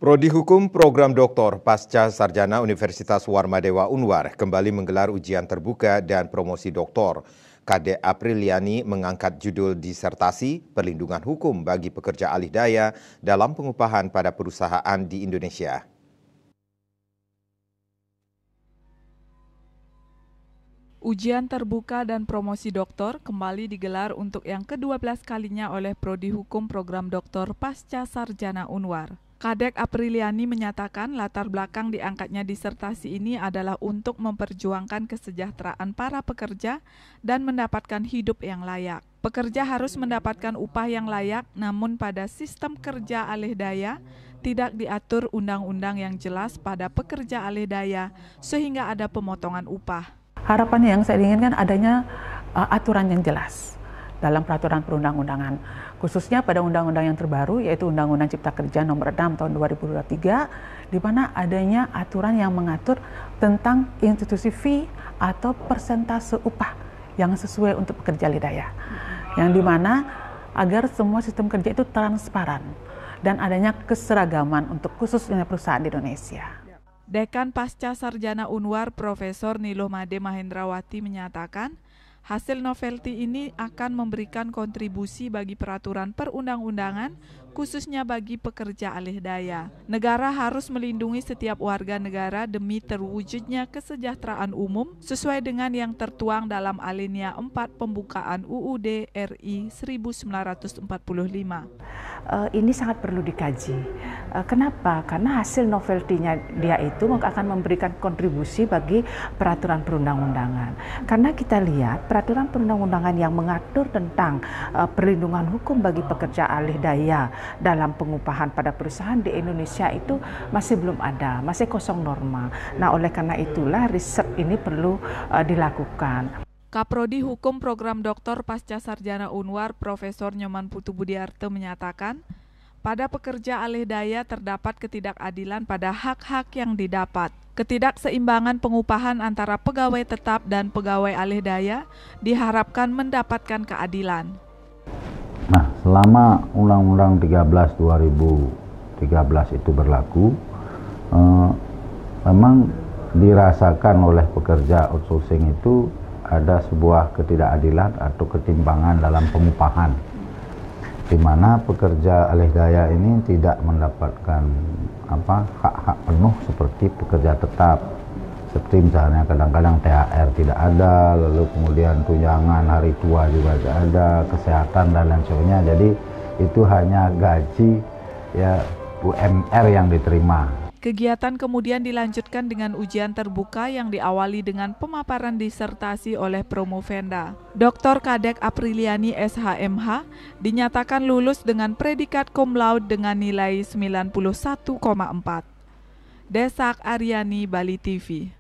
Prodi Hukum Program Doktor Pasca Sarjana Universitas Warmadewa Unwar kembali menggelar ujian terbuka dan promosi doktor. Kadek Apriliani mengangkat judul disertasi Perlindungan Hukum bagi Pekerja Alih Daya dalam Pengupahan pada Perusahaan di Indonesia. Ujian terbuka dan promosi doktor kembali digelar untuk yang ke-12 kalinya oleh Prodi Hukum Program Doktor Pasca Sarjana Unwar. Kadek Apriliani menyatakan latar belakang diangkatnya disertasi ini adalah untuk memperjuangkan kesejahteraan para pekerja dan mendapatkan hidup yang layak. Pekerja harus mendapatkan upah yang layak, namun pada sistem kerja alih daya tidak diatur undang-undang yang jelas pada pekerja alih daya sehingga ada pemotongan upah. Harapan yang saya inginkan adanya aturan yang jelas dalam peraturan perundang-undangan, khususnya pada undang-undang yang terbaru yaitu Undang-Undang Cipta Kerja Nomor 6 Tahun 2023, di mana adanya aturan yang mengatur tentang institusi fee atau persentase upah yang sesuai untuk pekerja alih daya, yang dimana agar semua sistem kerja itu transparan dan adanya keseragaman untuk khususnya perusahaan di Indonesia. Dekan Pasca Sarjana Unwar Profesor Niloh Made Mahendrawati menyatakan, hasil novelty ini akan memberikan kontribusi bagi peraturan perundang-undangan, khususnya bagi pekerja alih daya. Negara harus melindungi setiap warga negara demi terwujudnya kesejahteraan umum sesuai dengan yang tertuang dalam alinea 4 pembukaan UUD RI 1945. Ini sangat perlu dikaji. Kenapa? Karena hasil novelty-nya dia itu akan memberikan kontribusi bagi peraturan perundang-undangan. Karena kita lihat peraturan perundang-undangan yang mengatur tentang perlindungan hukum bagi pekerja alih daya dalam pengupahan pada perusahaan di Indonesia itu masih belum ada, masih kosong norma. Nah, oleh karena itulah riset ini perlu dilakukan. Kaprodi Hukum Program Doktor Pasca Sarjana Unwar Profesor Nyoman Putu Budiarto menyatakan, pada pekerja alih daya terdapat ketidakadilan pada hak-hak yang didapat. Ketidakseimbangan pengupahan antara pegawai tetap dan pegawai alih daya diharapkan mendapatkan keadilan. Nah, selama Undang-Undang 13 2013 itu berlaku, memang dirasakan oleh pekerja outsourcing itu ada sebuah ketidakadilan atau ketimpangan dalam pengupahan, di mana pekerja alih daya ini tidak mendapatkan hak-hak penuh seperti pekerja tetap. Seperti misalnya kadang-kadang THR tidak ada, lalu kemudian tunjangan hari tua juga tidak ada, kesehatan dan lain sebagainya. Jadi itu hanya gaji UMR yang diterima. Kegiatan kemudian dilanjutkan dengan ujian terbuka yang diawali dengan pemaparan disertasi oleh promovenda. Dr. Kadek Apriliani SHMH dinyatakan lulus dengan predikat cum laude dengan nilai 91,4. Desak Aryani, Bali TV.